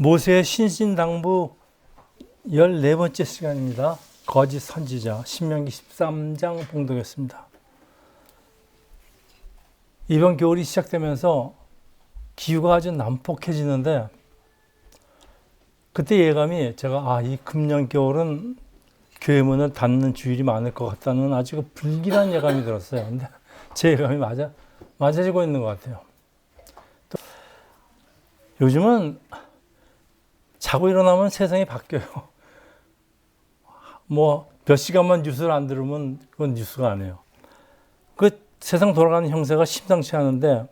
모세의 신신당부 14번째 시간입니다. 거짓 선지자 신명기 13장 봉독했습니다. 이번 겨울이 시작되면서 기후가 아주 난폭해지는데 그때 예감이 제가 이 금년 겨울은 교회 문을 닫는 주일이 많을 것 같다는 아주 불길한 예감이 들었어요. 근데 제 예감이 맞아지고 있는 것 같아요. 또 요즘은 자고 일어나면 세상이 바뀌어요. 몇 시간만 뉴스를 안 들으면 그건 뉴스가 아니에요. 그 세상 돌아가는 형세가 심상치 않은데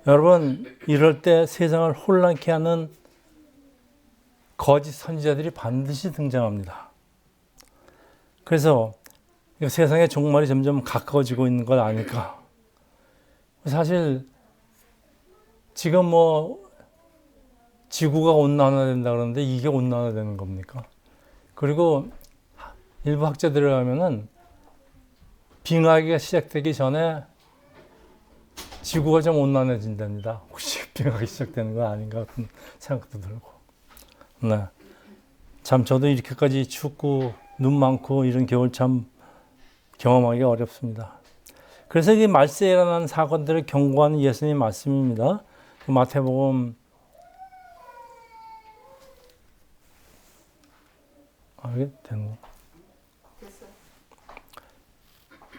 여러분, 이럴 때 세상을 혼란케 하는 거짓 선지자들이 반드시 등장합니다. 그래서 세상의 종말이 점점 가까워지고 있는 것 아닐까. 사실 지금 지구가 온난화된다 그러는데 이게 온난화되는 겁니까? 그리고 일부 학자들에 의하면은 빙하기가 시작되기 전에 지구가 좀 온난해진답니다. 혹시 빙하기 시작되는 거 아닌가 같은 생각도 들고. 네. 참 저도 이렇게까지 춥고 눈 많고 이런 겨울 참 경험하기 어렵습니다. 그래서 이 말세에 일어난 사건들을 경고하는 예수님의 말씀입니다. 마태복음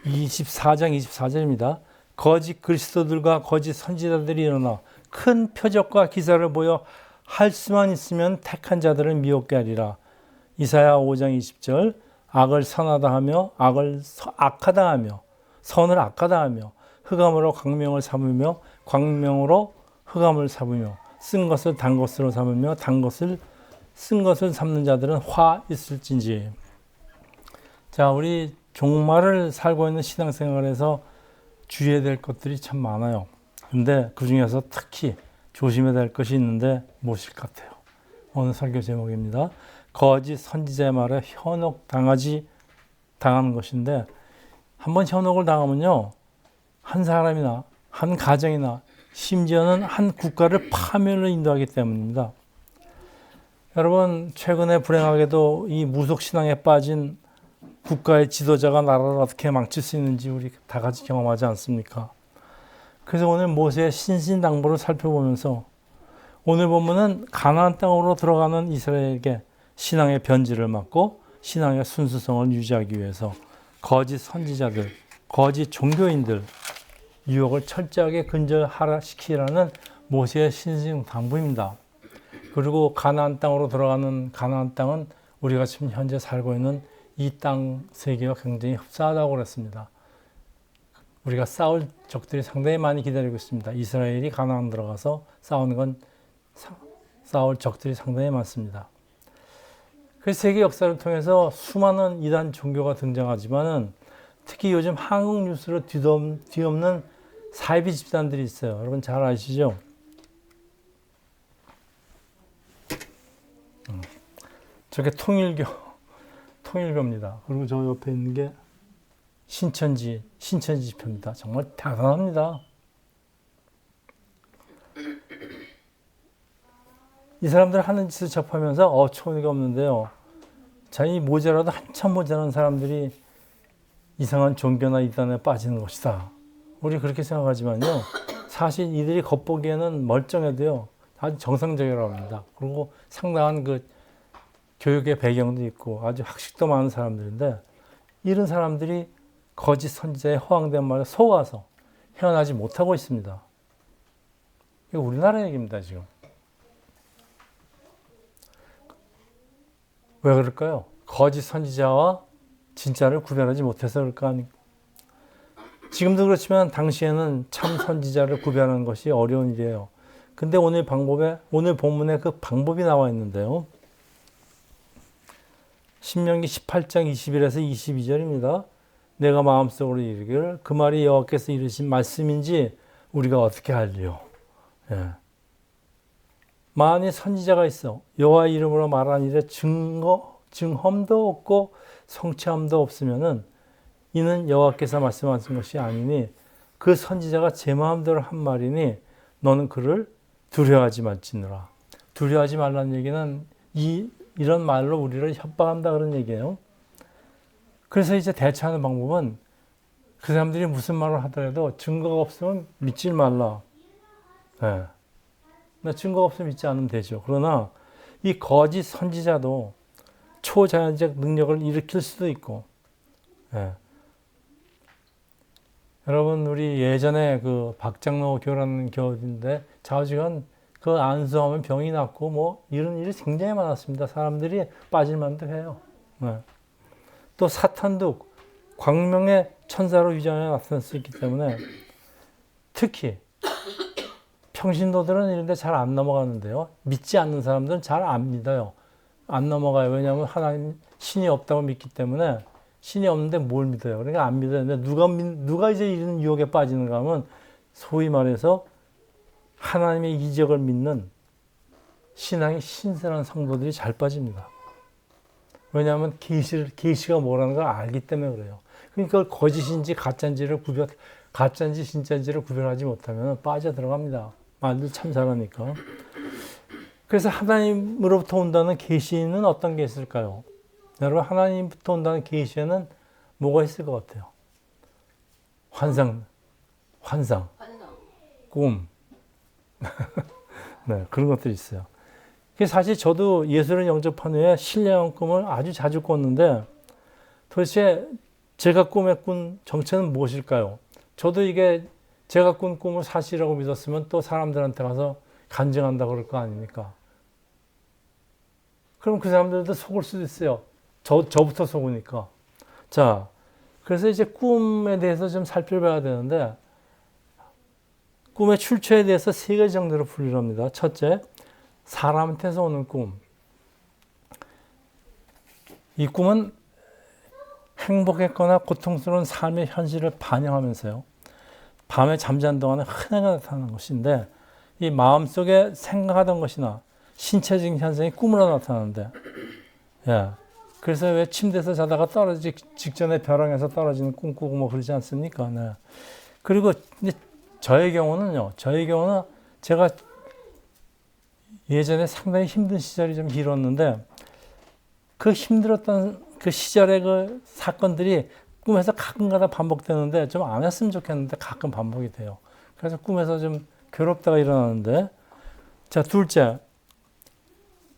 24장 24절입니다. 거짓 그리스도들과 거짓 선지자들이 일어나 큰 표적과 기사를 보여 할 수만 있으면 택한 자들을 미혹게 하리라. 이사야 5장 20절. 악을 선하다 하며 악을 악하다 하며 선을 악하다 하며 흑암으로 광명을 삼으며 광명으로 흑암을 삼으며 쓴 것을 단 것으로 삼으며 단 것을 쓴 것을 삼는 자들은 화 있을진지. 자, 우리 종말을 살고 있는 신앙생활에서 주의해야 될 것들이 참 많아요. 근데 그 중에서 특히 조심해야 될 것이 있는데 무엇일 것 같아요? 오늘 설교 제목입니다. 거짓 선지자의 말에 당하는 것인데, 한번 현혹을 당하면요, 한 사람이나 한 가정이나 심지어는 한 국가를 파멸로 인도하기 때문입니다. 여러분, 최근에 불행하게도 이 무속신앙에 빠진 국가의 지도자가 나라를 어떻게 망칠 수 있는지 우리 다 같이 경험하지 않습니까? 그래서 오늘 모세의 신신당부를 살펴보면서 오늘 본문은 가나안 땅으로 들어가는 이스라엘에게 신앙의 변질을 막고 신앙의 순수성을 유지하기 위해서 거짓 선지자들, 거짓 종교인들 유혹을 철저하게 근절시키라는 모세의 신신당부입니다. 그리고 가나안 땅으로 들어가는 가나안 땅은 우리가 지금 현재 살고 있는 이 땅 세계와 굉장히 흡사하다고 그랬습니다. 우리가 싸울 적들이 상당히 많이 기다리고 있습니다. 이스라엘이 가나안 들어가서 싸우는 건 싸울 적들이 상당히 많습니다. 그 세계 역사를 통해서 수많은 이단 종교가 등장하지만은 특히 요즘 한국 뉴스로 뒤엎는 사이비 집단들이 있어요. 여러분 잘 아시죠? 저게 통일교입니다. 그리고 저 옆에 있는 게 신천지 지표입니다. 정말 대단합니다. 이 사람들 하는 짓을 접하면서 어처구니가 없는데요. 자기 모자라도 한참 모자란 사람들이 이상한 종교나 이단에 빠지는 것이다. 우리 그렇게 생각하지만요. 사실 이들이 겉보기에는 멀쩡해도요. 아주 정상적이라고 합니다. 그리고 상당한 그 교육의 배경도 있고 아주 학식도 많은 사람들인데 이런 사람들이 거짓 선지자의 허황된 말에 속아서 헤어나지 못하고 있습니다. 이거 우리나라 얘기입니다, 지금. 왜 그럴까요? 거짓 선지자와 진짜를 구별하지 못해서 그럴까? 지금도 그렇지만 당시에는 참 선지자를 구별하는 것이 어려운 일이에요. 근데 오늘 본문에 그 방법이 나와 있는데요. 신명기 18장 21에서 22절입니다. 내가 마음속으로 이르기를 그 말이 여호와께서 이르신 말씀인지 우리가 어떻게 알리요? 예. 만일 선지자가 있어 여호와 이름으로 말한 일에 증험도 없고 성취함도 없으면은 이는 여호와께서 말씀하신 것이 아니니 그 선지자가 제 마음대로 한 말이니 너는 그를 두려워하지 말지니라. 두려워하지 말라는 얘기는 이런 말로 우리를 협박한다 그런 얘기예요. 그래서 이제 대처하는 방법은 그 사람들이 무슨 말을 하더라도 증거가 없으면 믿지 말라. 네. 증거가 없으면 믿지 않으면 되죠. 그러나 이 거짓 선지자도 초자연적 능력을 일으킬 수도 있고, 네. 여러분 우리 예전에 그 박장로 교라는 교인데 좌우지간 그 안수하면 병이 낫고 뭐 이런 일이 굉장히 많았습니다. 사람들이 빠질 만도 해요. 네. 또 사탄도 광명의 천사로 위장해 나타날 수 있기 때문에 특히 평신도들은 이런 데 잘 안 넘어가는데요. 믿지 않는 사람들은 잘 안 믿어요. 안 넘어가요. 왜냐하면 하나님 신이 없다고 믿기 때문에 신이 없는데 뭘 믿어요. 그러니까 안 믿어요. 근데 누가 이제 이런 유혹에 빠지는가 하면 소위 말해서 하나님의 이적을 믿는 신앙이 신선한 성도들이 잘 빠집니다. 왜냐하면 계시가 뭐라는 걸 알기 때문에 그래요. 그러니까 거짓인지 가짜인지 진짜인지를 구별하지 못하면 빠져 들어갑니다. 말들 참 잘하니까. 그래서 하나님으로부터 온다는 계시는 어떤 게 있을까요? 여러분 하나님부터 온다는 계시에는 뭐가 있을 것 같아요? 환상, 꿈, 네, 그런 것들이 있어요. 사실 저도 예수를 영접한 후에 신령한 꿈을 아주 자주 꿨는데 도대체 제가 꿈에 꾼 정체는 무엇일까요? 저도 이게 제가 꾼 꿈을 사실이라고 믿었으면 또 사람들한테 가서 간증한다고 그럴 거 아닙니까? 그럼 그 사람들도 속을 수도 있어요. 저부터 속으니까. 자, 그래서 이제 꿈에 대해서 좀 살펴봐야 되는데 꿈의 출처에 대해서 3가지 정도로 분류를 합니다. 첫째, 사람한테서 오는 꿈. 이 꿈은 행복했거나 고통스러운 삶의 현실을 반영하면서요. 밤에 잠자는 동안에 흔하게 나타나는 것인데 이 마음속에 생각하던 것이나 신체적인 현상이 꿈으로 나타나는데 예. 그래서 왜 침대에서 자다가 떨어지기 직전에 벼랑에서 떨어지는 꿈 꾸고 뭐 그러지 않습니까? 네. 그리고 이제 저의 경우는 제가 예전에 상당히 힘든 시절이 좀 길었는데 그 힘들었던 그 시절의 그 사건들이 꿈에서 가끔가다 반복되는데 좀 안 했으면 좋겠는데 가끔 반복이 돼요. 그래서 꿈에서 좀 괴롭다가 일어나는데 자, 둘째.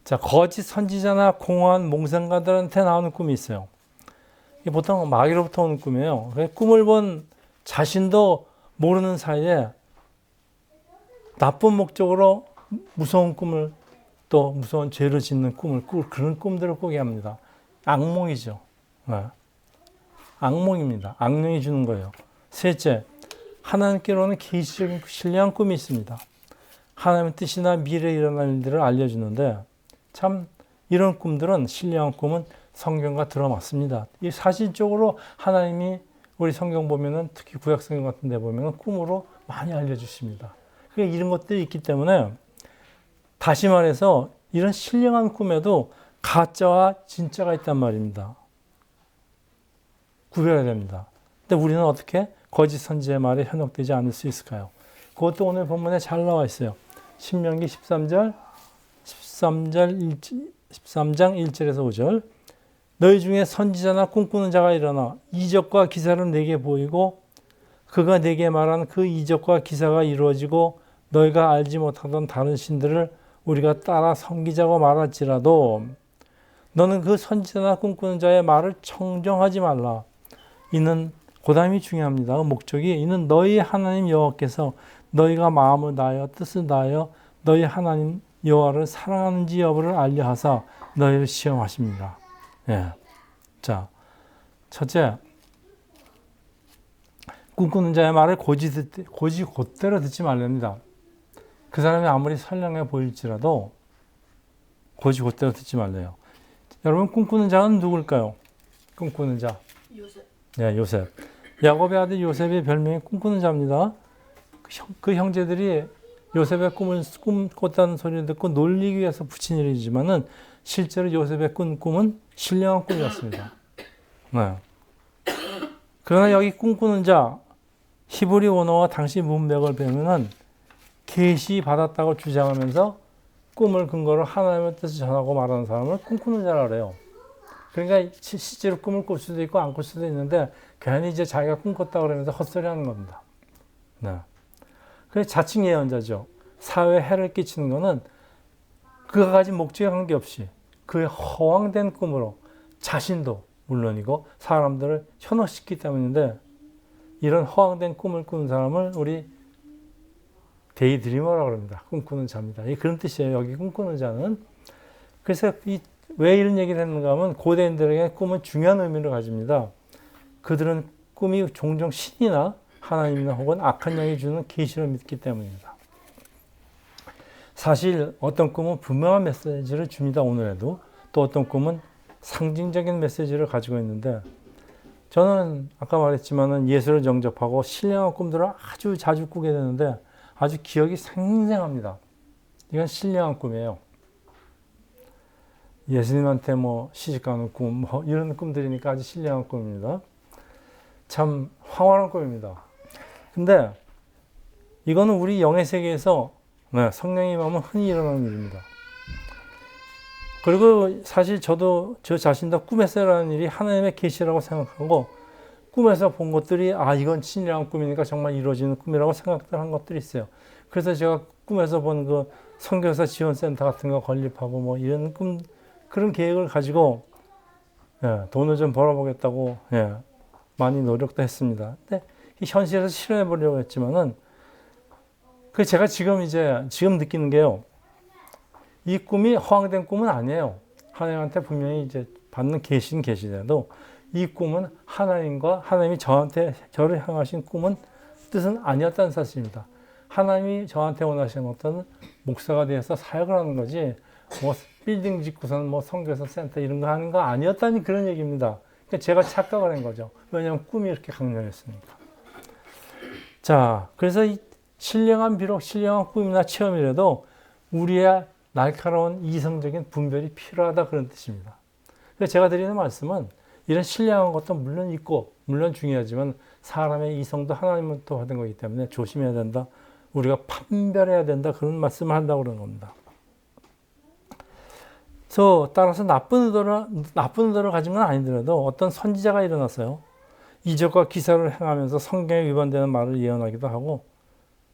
자, 거짓 선지자나 공허한 몽상가들한테 나오는 꿈이 있어요. 이게 보통 마귀로부터 오는 꿈이에요. 꿈을 본 자신도 모르는 사이에 나쁜 목적으로 무서운 꿈을 또 무서운 죄를 짓는 꿈을 그런 꿈들을 꾸게 합니다. 악몽이죠. 네. 악몽입니다. 악령이 주는 거예요. 셋째, 하나님께로는 계시적인 신령한 꿈이 있습니다. 하나님의 뜻이나 미래에 일어날 일들을 알려주는데 참 이런 꿈들은 신령한 꿈은 성경과 들어맞습니다. 이 사실적으로 하나님이 우리 성경 보면은 특히 구약 성경 같은 데 보면은 꿈으로 많이 알려주십니다. 그러니까 이런 것들이 있기 때문에 다시 말해서 이런 신령한 꿈에도 가짜와 진짜가 있단 말입니다. 구별해야 됩니다. 근데 우리는 어떻게 거짓 선지자의 말에 현혹되지 않을 수 있을까요? 그것도 오늘 본문에 잘 나와 있어요. 신명기 13장 1절에서 5절. 너희 중에 선지자나 꿈꾸는 자가 일어나 이적과 기사를 내게 보이고 그가 내게 말한 그 이적과 기사가 이루어지고 너희가 알지 못하던 다른 신들을 우리가 따라 섬기자고 말할지라도 너는 그 선지자나 꿈꾸는 자의 말을 청정하지 말라. 이는 고담이 중요합니다. 목적이 이는 너희 하나님 여호와께서 너희가 마음을 다하여 뜻을 다하여 너희 하나님 여호와를 사랑하는지 여부를 알려 하사 너희를 시험하십니다. 예. 자, 첫째, 꿈꾸는 자의 말을 고지 곧대로 듣지 말랍니다. 그 사람이 아무리 선량해 보일지라도 고지 곧대로 듣지 말래요. 여러분, 꿈꾸는 자는 누굴까요? 꿈꾸는 자. 요셉. 네, 요셉. 야곱의 아들 요셉의 별명이 꿈꾸는 자입니다. 그 형제들이 요셉의 꿈 꿨다는 소리를 듣고 놀리기 위해서 붙인 일이지만은 실제로 요셉의 꾼 꿈은 신령한 꿈이었습니다. 네. 그러나 여기 꿈꾸는 자, 히브리 원어와 당시 문맥을 보면은 계시 받았다고 주장하면서 꿈을 근거로 하나님의 뜻을 전하고 말하는 사람을 꿈꾸는 자라 그래요. 그러니까 실제로 꿈을 꿀 수도 있고 안 꿀 수도 있는데 괜히 이제 자기가 꿈꿨다 그러면서 헛소리 하는 겁니다. 네. 그래서 자칭 예언자죠. 사회에 해를 끼치는 것은 그가 가진 목적에 관계없이 그의 허황된 꿈으로 자신도 물론이고 사람들을 현혹시키기 때문인데, 이런 허황된 꿈을 꾸는 사람을 우리 데이드리머라고 합니다. 꿈꾸는 자입니다. 그런 뜻이에요. 여기 꿈꾸는 자는. 그래서 왜 이런 얘기를 했는가 하면 고대인들에게 꿈은 중요한 의미를 가집니다. 그들은 꿈이 종종 신이나 하나님이나 혹은 악한 영이 주는 계시를 믿기 때문입니다. 사실 어떤 꿈은 분명한 메시지를 줍니다. 오늘에도. 또 어떤 꿈은 상징적인 메시지를 가지고 있는데, 저는 아까 말했지만은 예수를 영접하고 신령한 꿈들을 아주 자주 꾸게 되는데 아주 기억이 생생합니다. 이건 신령한 꿈이에요. 예수님한테 뭐 시집가는 꿈, 뭐 이런 꿈들이니까 아주 신령한 꿈입니다. 참 황홀한 꿈입니다. 근데 이거는 우리 영의 세계에서 성령이 임하면 흔히 일어나는 일입니다. 그리고 사실 저도 저 자신도 꿈에서 일어나는 일이 하나님의 계시라고 생각하고, 꿈에서 본 것들이 이건 신령한 꿈이니까 정말 이루어지는 꿈이라고 생각한 것들이 있어요. 그래서 제가 꿈에서 본 그 선교사 지원센터 같은 거 건립하고 뭐 이런 그런 계획을 가지고 돈을 좀 벌어보겠다고 많이 노력도 했습니다. 근데 현실에서 실현해 보려고 했지만은 제가 지금 느끼는 게요. 이 꿈이 허황된 꿈은 아니에요. 하나님한테 분명히 이제 받는 계시는 계시라도 이 꿈은 하나님이 저를 향하신 꿈은 뜻은 아니었다는 사실입니다. 하나님이 저한테 원하시는 것은 목사가 되어서 사역을 하는 거지, 뭐 빌딩 짓고서는 뭐 선교사 센터 이런 거 하는 거 아니었다니 그런 얘기입니다. 그러니까 제가 착각을 한 거죠. 왜냐하면 꿈이 이렇게 강렬했으니까. 자, 그래서 비록 신령한 꿈이나 체험이라도 우리의 날카로운 이성적인 분별이 필요하다, 그런 뜻입니다. 그래서 제가 드리는 말씀은 이런 신령한 것도 물론 있고 물론 중요하지만 사람의 이성도 하나님부터 받은 거기 때문에 조심해야 된다. 우리가 판별해야 된다. 그런 말씀을 한다고 그러는 겁니다. 그래서 따라서 나쁜 의도를 가진 건 아니더라도 어떤 선지자가 일어났어요. 이적과 기사를 행하면서 성경에 위반되는 말을 예언하기도 하고,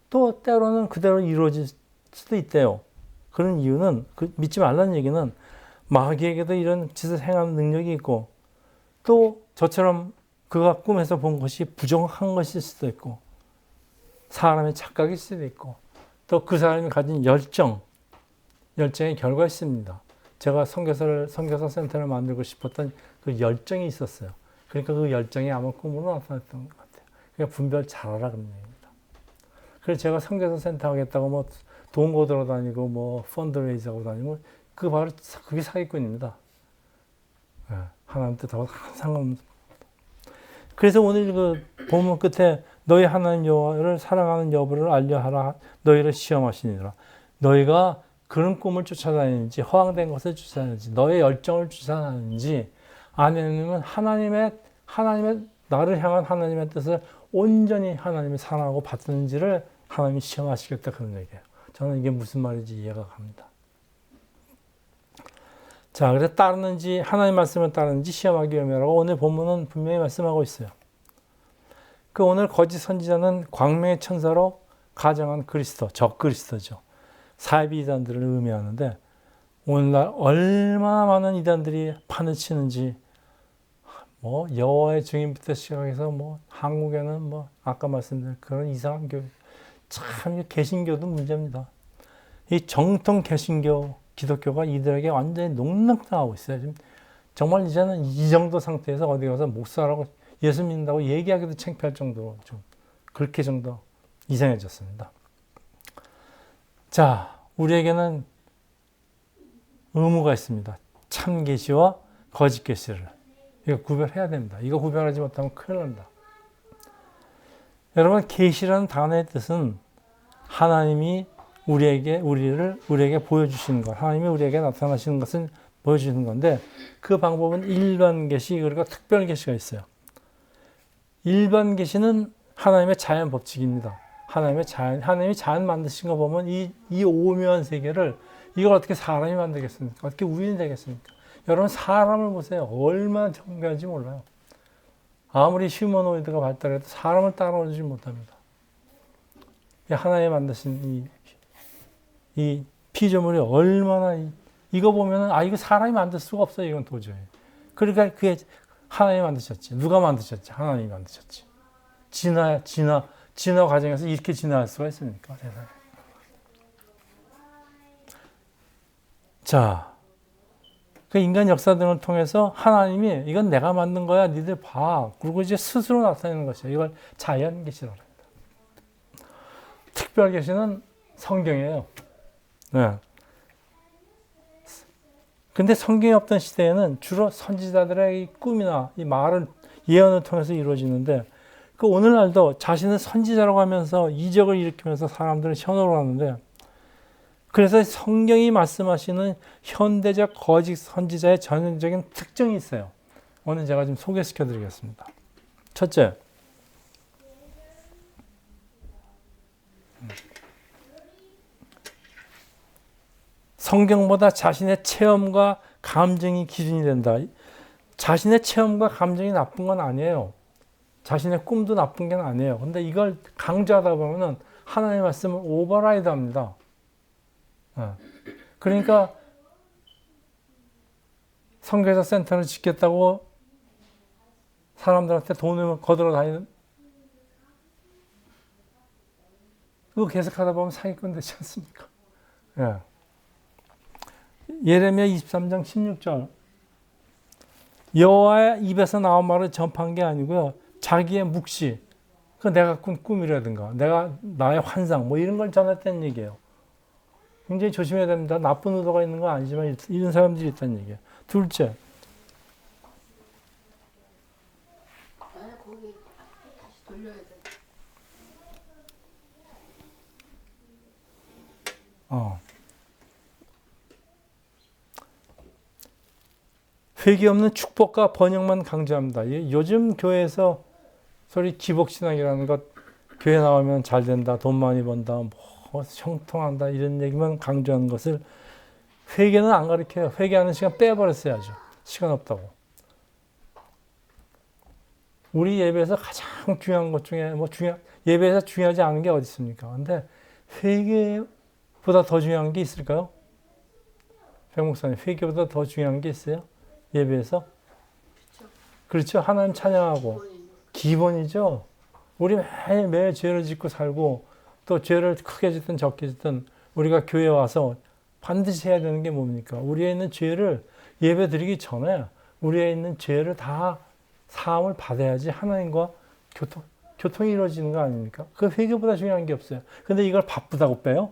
또 때로는 그대로 이루어질 수도 있대요. 그런 이유는 믿지 말라는 얘기는 마귀에게도 이런 짓을 행하는 능력이 있고, 또 저처럼 그가 꿈에서 본 것이 부정한 것일 수도 있고, 사람의 착각일 수도 있고, 또 그 사람이 가진 열정의 결과가 있습니다. 제가 선교사 센터를 만들고 싶었던 그 열정이 있었어요. 그러니까 그 열정이 아마 꿈으로 나타났던 것 같아요. 그러니까 분별 잘하라 그런 얘기입니다. 그래서 제가 선교사 센터 하겠다고 뭐 돈 거들어 다니고 뭐 펀드레이즈 하고 다니고 그게 사기꾼입니다. 하나님 뜻하고 상관없는. 그래서 오늘 그 본문 끝에 너희 하나님 여호와를 사랑하는 여부를 알려하라. 너희를 시험하시니라. 너희가 그런 꿈을 쫓아다니는지 허황된 것을 쫓아다니는지 너의 열정을 쫓아다니는지, 아니면 하나님의 나를 향한 하나님의 뜻을 온전히 하나님이 사랑하고 받는지를 하나님이 시험하시겠다, 그런 얘기예요. 저는 이게 무슨 말인지 이해가 갑니다. 자, 그래서 하나님 말씀을 따르는지 시험하기 위함이라고 오늘 본문은 분명히 말씀하고 있어요. 오늘 거짓 선지자는 광명의 천사로 가정한 적그리스도죠. 사이비 이단들을 의미하는데, 오늘날 얼마나 많은 이단들이 판을 치는지, 뭐 여호와의 증인부터 시작해서 뭐 한국에는 뭐 아까 말씀드린 그런 이상한 교회, 참 개신교도 문제입니다. 이 정통 개신교 기독교가 이들에게 완전히 농락당하고 있어요. 지금 정말 이제는 이 정도 상태에서 어디 가서 목사라고 예수 믿는다고 얘기하기도 창피할 정도로 좀 그렇게 정도 이상해졌습니다. 자, 우리에게는 의무가 있습니다. 참 계시와 거짓 계시를 이거 구별해야 됩니다. 이거 구별하지 못하면 큰일 납니다. 여러분, 계시라는 단어의 뜻은 하나님이 우리에게 보여주시는 것, 하나님이 우리에게 나타나시는 것을 보여주시는 건데, 그 방법은 일반 계시 그리고 특별 계시가 있어요. 일반 계시는 하나님의 자연 법칙입니다. 하나님이 자연 만드신 거 보면 이 오묘한 세계를 이걸 어떻게 사람이 만들겠습니까? 어떻게 우연이 되겠습니까? 여러분 사람을 보세요. 얼마나 정교한지 몰라요. 아무리 휴머노이드가 발달해도 사람을 따라오지 못합니다. 하나님 만드신 이 피조물이 얼마나 이거 보면은 이거 사람이 만들 수가 없어요. 이건 도저히. 그러니까 그게 하나님이 만드셨지. 누가 만드셨지? 하나님이 만드셨지. 진화 과정에서 이렇게 진화할 수가 있습니까? 세상에. 자, 그 인간 역사 등을 통해서 하나님이 이건 내가 만든 거야. 니들 봐. 그리고 이제 스스로 나타내는 것이에요. 이걸 자연 계시라고 합니다. 특별 계시는 성경이에요. 네. 근데 성경이 없던 시대에는 주로 선지자들의 이 꿈이나 이 말을 예언을 통해서 이루어지는데 그 오늘날도 자신을 선지자라고 하면서 이적을 일으키면서 사람들을 현혹을 하는데 그래서 성경이 말씀하시는 현대적 거짓 선지자의 전형적인 특징이 있어요. 오늘 제가 좀 소개시켜 드리겠습니다. 첫째, 성경보다 자신의 체험과 감정이 기준이 된다. 자신의 체험과 감정이 나쁜 건 아니에요. 자신의 꿈도 나쁜 게 아니에요. 근데 이걸 강조하다 보면은 하나님의 말씀을 오버라이드 합니다. 그러니까 선교사 센터를 짓겠다고 사람들한테 돈을 거들어 다니는 그거 계속하다 보면 사기꾼 되지 않습니까? 예레미야 23장 16절 여호와의 입에서 나온 말을 전파한 게 아니고요. 자기의 묵시, 그 내가 꾼 꿈이라든가 나의 환상 뭐 이런 걸 전했다는 얘기예요. 굉장히 조심해야 됩니다. 나쁜 의도가 있는 건 아니지만 이런 사람들이 있다는 얘기예요. 둘째, 거기 다시 돌려야 돼. 회개 없는 축복과 번영만 강조합니다. 요즘 교회에서 소리 기복신앙이라는 것, 교회 나오면 잘 된다, 돈 많이 번다, 뭐 형통한다 이런 얘기만 강조하는 것을 회개는 안 가르쳐요. 회개하는 시간 빼버렸어야죠. 시간 없다고. 우리 예배에서 가장 중요한 것 중에 예배에서 중요하지 않은 게 어디 있습니까? 근데 회개보다 더 중요한 게 있을까요? 백 목사님, 회개보다 더 중요한 게 있어요? 예배에서? 그렇죠. 하나님 찬양하고 기본이죠. 우리 매일 죄를 짓고 살고 또 죄를 크게 짓든 적게 짓든 우리가 교회에 와서 반드시 해야 되는 게 뭡니까? 우리에 있는 죄를 예배 드리기 전에 우리에 있는 죄를 다 사함을 받아야지 하나님과 교통이 이루어지는 거 아닙니까? 그 회개보다 중요한 게 없어요. 근데 이걸 바쁘다고 빼요?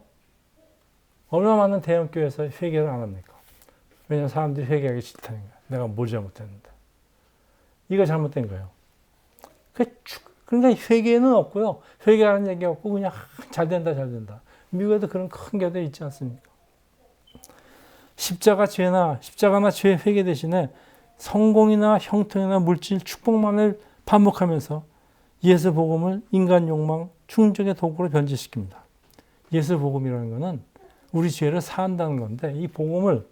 얼마나 많은 대형교회에서 회개를 안 합니까? 왜냐하면 사람들이 회개하기 싫다는 거야. 내가 뭘 잘못했는데. 이거 잘못된 거예요. 그러니까 회개는 없고요. 회개하는 얘기 없고 그냥 잘 된다. 미국에도 그런 큰 교회들 있지 않습니까? 십자가나 죄 회개 대신에 성공이나 형통이나 물질 축복만을 반복하면서 예수 복음을 인간 욕망 충족의 도구로 변질시킵니다. 예수 복음이라는 것은 우리 죄를 사한다는 건데 이 복음을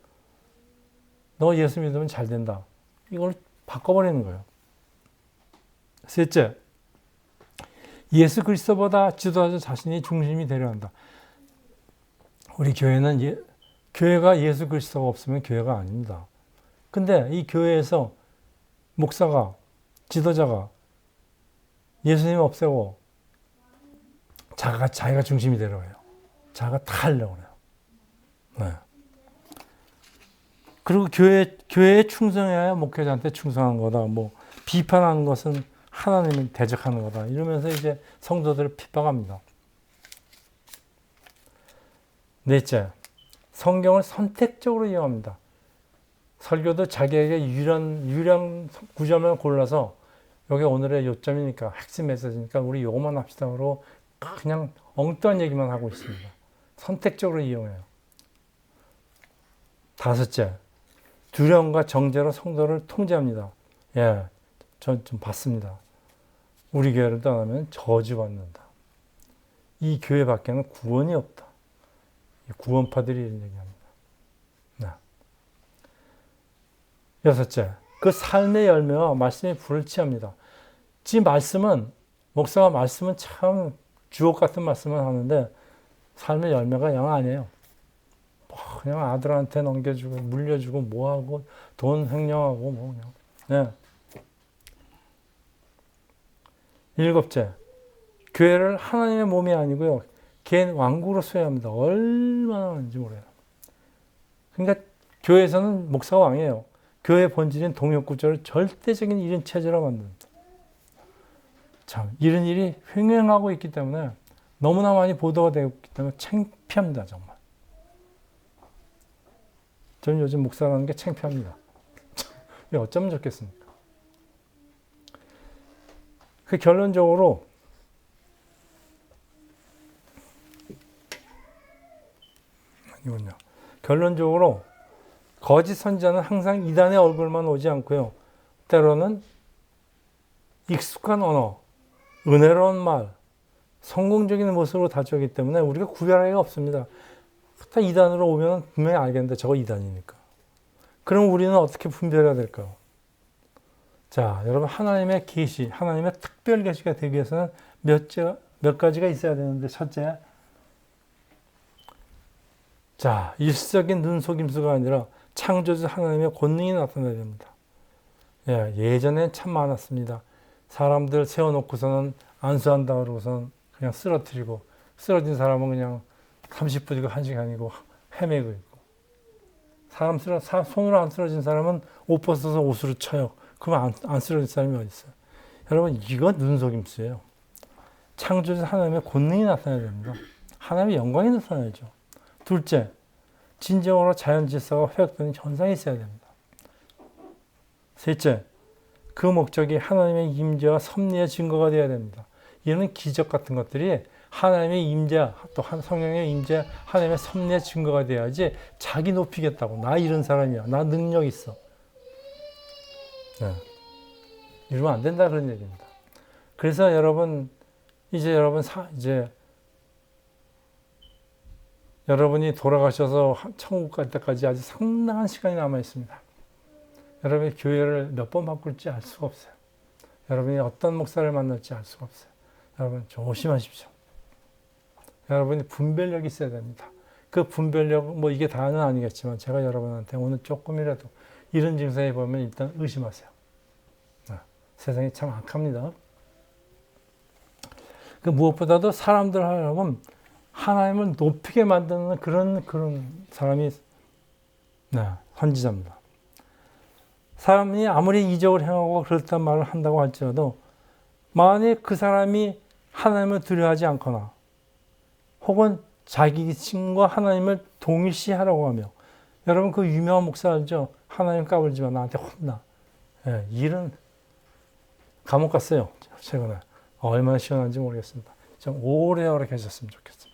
너 예수 믿으면 잘 된다. 이걸 바꿔버리는 거예요. 셋째, 예수 그리스도보다 지도자 자신이 중심이 되려 한다. 우리 교회는 교회가 예수 그리스도가 없으면 교회가 아닙니다. 근데 이 교회에서 목사가, 지도자가 예수님 없애고 자기가 중심이 되려고 해요. 자기가 다 하려고 해요. 네. 그리고 교회에 충성해야 목회자한테 충성한 거다. 뭐 비판하는 것은 하나님을 대적하는 거다. 이러면서 이제 성도들을 핍박합니다. 넷째, 성경을 선택적으로 이용합니다. 설교도 자기에게 유리한 구절만 골라서 여기 오늘의 요점이니까 핵심 메시지니까 우리 요거만 합시다로 그냥 엉뚱한 얘기만 하고 있습니다. 선택적으로 이용해요. 다섯째, 두려움과 정죄로 성도를 통제합니다. 전 좀 봤습니다. 우리 교회를 떠나면 저주받는다. 이 교회 밖에는 구원이 없다. 구원파들이 이런 얘기합니다. 여섯째, 그 삶의 열매와 말씀이 불을 취합니다. 지 말씀은, 목사가 말씀은 참 주옥 같은 말씀을 하는데 삶의 열매가 영 아니에요. 뭐 그냥 아들한테 넘겨주고 물려주고 뭐하고 돈 횡령하고 뭐 그냥. 네. 일곱째, 교회를 하나님의 몸이 아니고요. 개인 왕국으로 소유합니다. 얼마나 하는지 몰라요. 그러니까 교회에서는 목사가 왕이에요. 교회의 본질인 동역구조를 절대적인 1인 체제로 만듭니다. 참 이런 일이 횡행하고 있기 때문에 너무나 많이 보도가 되고 있기 때문에 창피합니다. 정말. 저는 요즘 목사라는 게 창피합니다. 어쩌면 좋겠습니까? 그 결론적으로 결론적으로 거짓 선지자는 항상 이단의 얼굴만 오지 않고요. 때로는 익숙한 언어, 은혜로운 말, 성공적인 모습으로 다져오기 때문에 우리가 구별하기가 없습니다. 딱 이단으로 오면 분명히 알겠는데 저거 이단이니까. 그럼 우리는 어떻게 분별해야 될까요? 자, 여러분 하나님의 계시, 하나님의 특별 계시가 되기 위해서는 몇 가지가 있어야 되는데 첫째, 자, 일시적인 눈속임수가 아니라 창조주 하나님의 권능이 나타나야 됩니다. 예전엔 참 많았습니다. 사람들 세워놓고서는 안수한다 그러고서는 그냥 쓰러뜨리고 쓰러진 사람은 그냥 30분이고 1시간이고 헤매고 있고 손으로 안 쓰러진 사람은 옷 벗어서 옷으로 쳐요. 그러면 안 쓰러진 사람이 어디 있어요? 여러분 이건 눈속임수예요. 창조주 하나님의 권능이 나타나야 됩니다. 하나님의 영광이 나타나야죠. 둘째, 진정으로 자연 질서가 회복되는 현상이 있어야 됩니다. 셋째, 그 목적이 하나님의 임재와 섭리의 증거가 되어야 됩니다. 이는 기적 같은 것들이 하나님의 임재, 또 성령의 임재, 하나님의 섭리의 증거가 돼야지 자기 높이겠다고. 나 이런 사람이야. 나 능력 있어. 네. 이러면 안 된다 그런 얘기입니다. 그래서 여러분, 이제 여러분이 돌아가셔서 천국 갈 때까지 아주 상당한 시간이 남아 있습니다. 여러분이 교회를 몇 번 바꿀지 알 수가 없어요. 여러분이 어떤 목사를 만날지 알 수가 없어요. 여러분 조심하십시오. 여러분이 분별력이 있어야 됩니다. 그 분별력, 뭐 이게 다는 아니겠지만 제가 여러분한테 오늘 조금이라도 이런 증상이 보면 일단 의심하세요. 세상이 참 악합니다. 그 무엇보다도 사람들 하려면 하나님을 높이게 만드는 그런 사람이 선지자입니다. 사람이 아무리 이적을 행하고 그렇단 말을 한다고 할지라도 만약 그 사람이 하나님을 두려워하지 않거나 혹은 자기 신과 하나님을 동일시하라고 하며 여러분 그 유명한 목사 알죠? 하나님 까불지 마 나한테 혼나. 일은 감옥 갔어요. 최근에. 얼마나 시원한지 모르겠습니다. 좀 오래오래 계셨으면 좋겠습니다.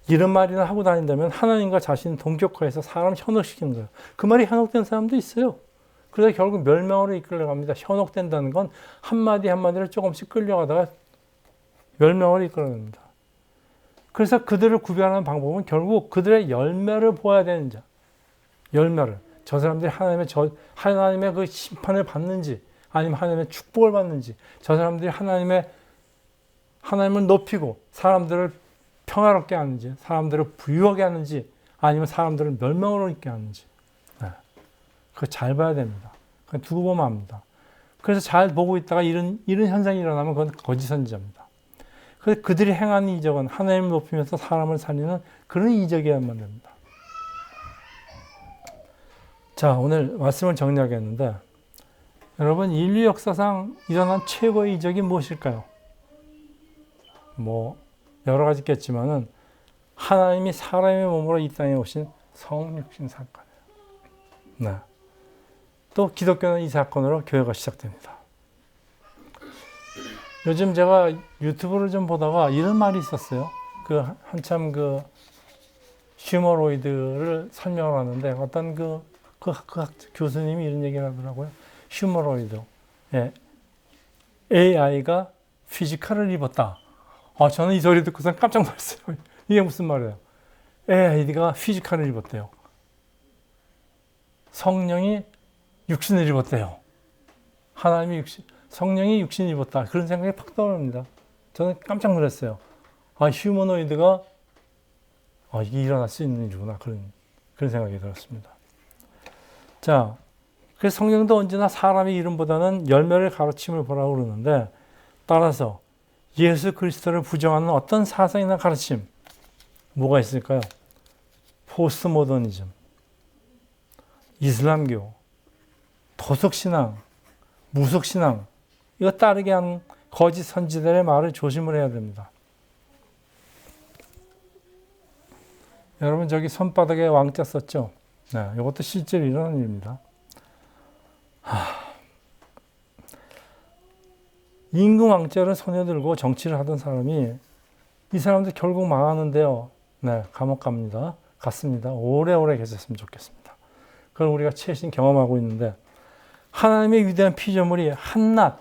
이런 말이나 하고 다닌다면 하나님과 자신을 동격화해서 사람 현혹시키는 거예요. 그 말이 현혹된 사람도 있어요. 그래서 결국 멸망으로 이끌려갑니다. 현혹된다는 건 한마디 한마디를 조금씩 끌려가다가 멸망으로 이끌어냅니다. 그래서 그들을 구별하는 방법은 결국 그들의 열매를 보아야 되는 자. 열매를. 저 사람들이 하나님의 그 심판을 받는지 아니면 하나님의 축복을 받는지 저 사람들이 하나님을 높이고 사람들을 평화롭게 하는지 사람들을 부유하게 하는지 아니면 사람들을 멸망으로 있게 하는지 그거 잘 봐야 됩니다. 그건 두고 보면 압니다. 그래서 잘 보고 있다가 이런 현상이 일어나면 그건 거짓 선지자입니다. 그래서 그들이 행하는 이적은 하나님을 높이면서 사람을 살리는 그런 이적이어야만 됩니다. 자, 오늘 말씀을 정리하겠는데 여러분 인류 역사상 일어난 최고의 이적이 무엇일까요? 뭐 여러 가지 있겠지만은 하나님이 사람의 몸으로 이 땅에 오신 성육신 사건이에요. 네. 또 기독교는 이 사건으로 교회가 시작됩니다. 요즘 제가 유튜브를 좀 보다가 이런 말이 있었어요. 한참 휴머로이드를 설명을 하는데 어떤 그 교수님이 이런 얘기를 하더라고요. 휴머로이드. AI가 피지컬을 입었다. 저는 이 소리 듣고서 깜짝 놀랐어요. 이게 무슨 말이에요? AI가 피지컬을 입었대요. 성령이 육신을 입었대요. 성령이 육신을 입었다. 그런 생각이 팍 떠오릅니다. 저는 깜짝 놀랐어요. 휴머노이드가 이게 일어날 수 있는 일이구나. 그런 생각이 들었습니다. 자, 그래서 성경도 언제나 사람의 이름보다는 열매를 가르침을 보라고 그러는데, 따라서 예수 그리스도를 부정하는 어떤 사상이나 가르침, 뭐가 있을까요? 포스트 모더니즘, 이슬람교, 도석신앙, 무속신앙, 이거 따르게 하는 거짓 선지자들의 말을 조심을 해야 됩니다. 여러분 저기 손바닥에 왕자 썼죠? 네, 이것도 실제로 일어난 일입니다. 임금 왕자를 손에 들고 정치를 하던 사람이 이 사람도 결국 망하는데요. 네, 감옥 갔습니다. 오래오래 계셨으면 좋겠습니다. 그걸 우리가 최신 경험하고 있는데 하나님의 위대한 피조물이 한낱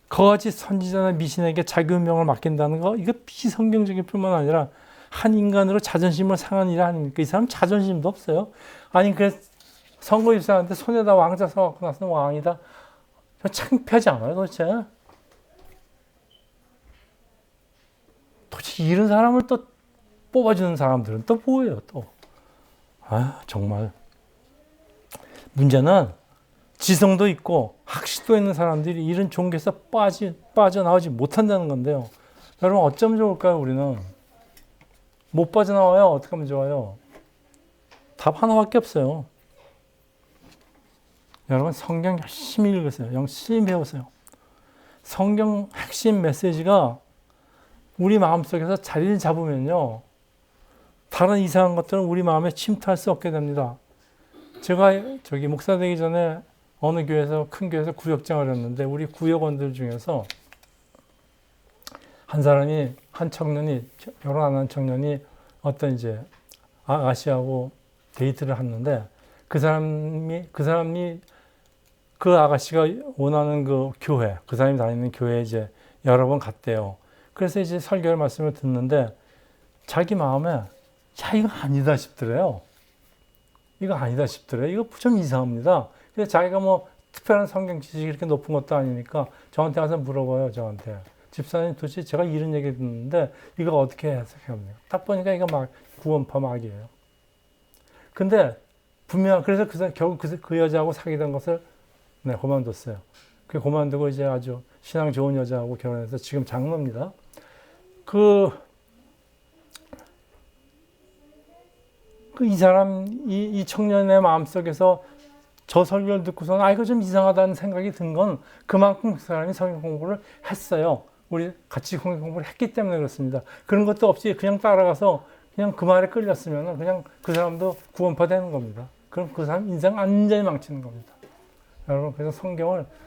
거짓 선지자나 미신에게 자기 운명을 맡긴다는 거 이거 비성경적일 뿐만 아니라 한 인간으로 자존심을 상한 일 아닙니까? 이 사람 자존심도 없어요. 아니 그래서 선거 입사하는데 손에다 왕자 써갖고 나서는 왕이다. 창피하지 않아요 도대체? 도대체 이런 사람을 또 뽑아주는 사람들은 또 뭐예요 또? 정말 문제는 지성도 있고 학식도 있는 사람들이 이런 종교에서 빠져나오지 못한다는 건데요. 여러분 어쩌면 좋을까요? 우리는 못 빠져나와요. 어떻게 하면 좋아요? 답 하나밖에 없어요. 여러분 성경 열심히 읽으세요. 열심히 배우세요. 성경 핵심 메시지가 우리 마음속에서 자리를 잡으면요. 다른 이상한 것들은 우리 마음에 침투할 수 없게 됩니다. 제가 저기 목사 되기 전에 어느 교회에서 큰 교회에서 구역장을 했는데 우리 구역원들 중에서 한 청년이 결혼 안 한 청년이 어떤 이제 아가씨하고 데이트를 했는데 그 사람이 그 아가씨가 원하는 그 교회, 그 사람이 다니는 교회에 이제 여러 번 갔대요. 그래서 이제 설교를 말씀을 듣는데 자기 마음에 이거 아니다 싶더래요. 이거 좀 이상합니다. 그래서 자기가 뭐 특별한 성경 지식이 이렇게 높은 것도 아니니까 저한테 가서 물어봐요. 저한테. 집사님 도대체 제가 이런 얘기 듣는데 이거 어떻게 해석합니까? 딱 보니까 이거 막 구원파 막이에요. 근데 그래서 결국 그 여자하고 사귀던 것을 그만뒀어요. 그 그만두고 이제 아주 신앙 좋은 여자하고 결혼해서 지금 장로입니다. 이 청년의 마음속에서 저 설교를 듣고서는 이거 좀 이상하다는 생각이 든 건 그만큼 그 사람이 성경 공부를 했어요. 우리 같이 성경 공부를 했기 때문에 그렇습니다. 그런 것도 없이 그냥 따라가서 그냥 그 말에 끌렸으면 그냥 그 사람도 구원파 되는 겁니다. 그럼 그 사람 인생 완전히 망치는 겁니다. 여러분 그래서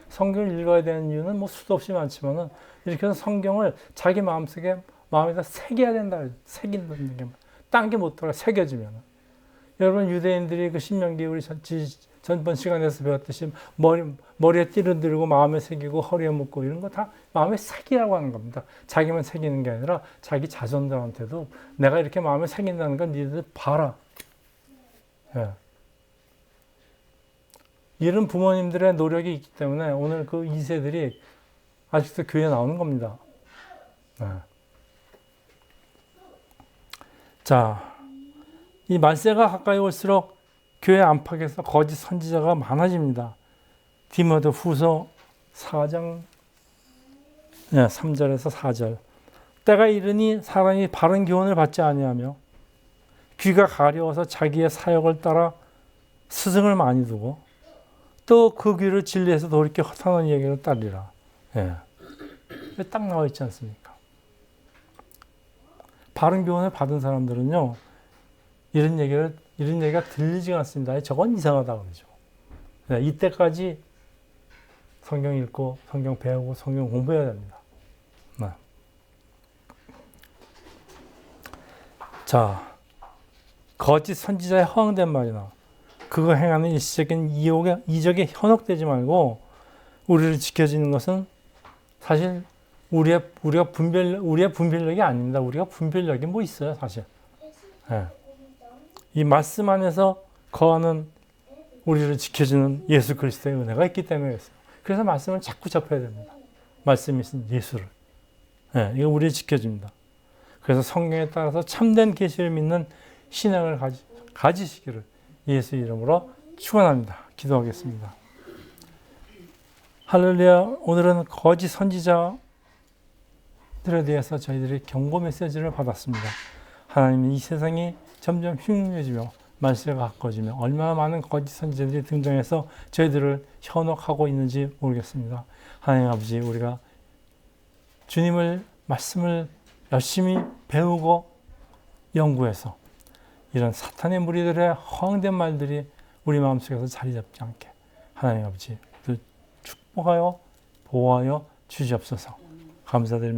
성경을 읽어야 되는 이유는 뭐 수도 없이 많지만은 이렇게 해서 성경을 자기 마음에다 새겨야 된다. 새긴다는 게 딴 게 못 들어가 새겨지면. 여러분 유대인들이 그 신명기 우리 전번 시간에서 배웠듯이 머리에 띠를 들고 마음에 새기고 허리에 묶고 이런 거 다 마음에 새기라고 하는 겁니다. 자기만 새기는 게 아니라 자기 자손들한테도 내가 이렇게 마음에 새긴다는 건 니들 봐라. 예. 이런 부모님들의 노력이 있기 때문에 오늘 그 2세들이 아직도 교회에 나오는 겁니다. 예. 자, 이 말세가 가까이 올수록 교회 안팎에서 거짓 선지자가 많아집니다. 디모데 후서 4장 3절에서 4절. 때가 이르니 사람이 바른 교훈을 받지 아니하며 귀가 가려워서 자기의 사역을 따라 스승을 많이 두고 또 그 귀를 진리에서 돌이켜 허탄한 얘기를 따르리라. 딱 나와 있지 않습니까? 바른 교훈을 받은 사람들은요. 이런 얘기가 들리지가 않습니다. 저건 이상하다 그러죠. 이때까지 성경 읽고 성경 배우고 성경 공부해야 됩니다. 자, 거짓 선지자의 허황된 말이나 그거 행하는 일시적인 이적에 현혹되지 말고 우리를 지켜주는 것은 사실 우리의 분별력이 아닙니다. 우리가 분별력이 뭐 있어요, 사실. 이 말씀 안에서 거하는 우리를 지켜주는 예수 그리스도의 은혜가 있기 때문에 그랬어요. 그래서 말씀을 자꾸 접해야 됩니다. 말씀이 있는 예수를. 네, 이거 우리를 지켜줍니다. 그래서 성경에 따라서 참된 계시를 믿는 신앙을 가지시기를 예수 이름으로 축원합니다. 기도하겠습니다. 할렐루야. 오늘은 거짓 선지자들에 대해서 저희들이 경고 메시지를 받았습니다. 하나님은 이 세상이 점점 흉흉해지며 말세가 가까워지며 얼마나 많은 거짓 선지자들이 등장해서 저희들을 현혹하고 있는지 모르겠습니다. 하나님 아버지, 우리가 주님을 말씀을 열심히 배우고 연구해서 이런 사탄의 무리들의 허황된 말들이 우리 마음속에서 자리 잡지 않게 하나님 아버지 축복하여 보호하여 주시옵소서. 감사드립니다.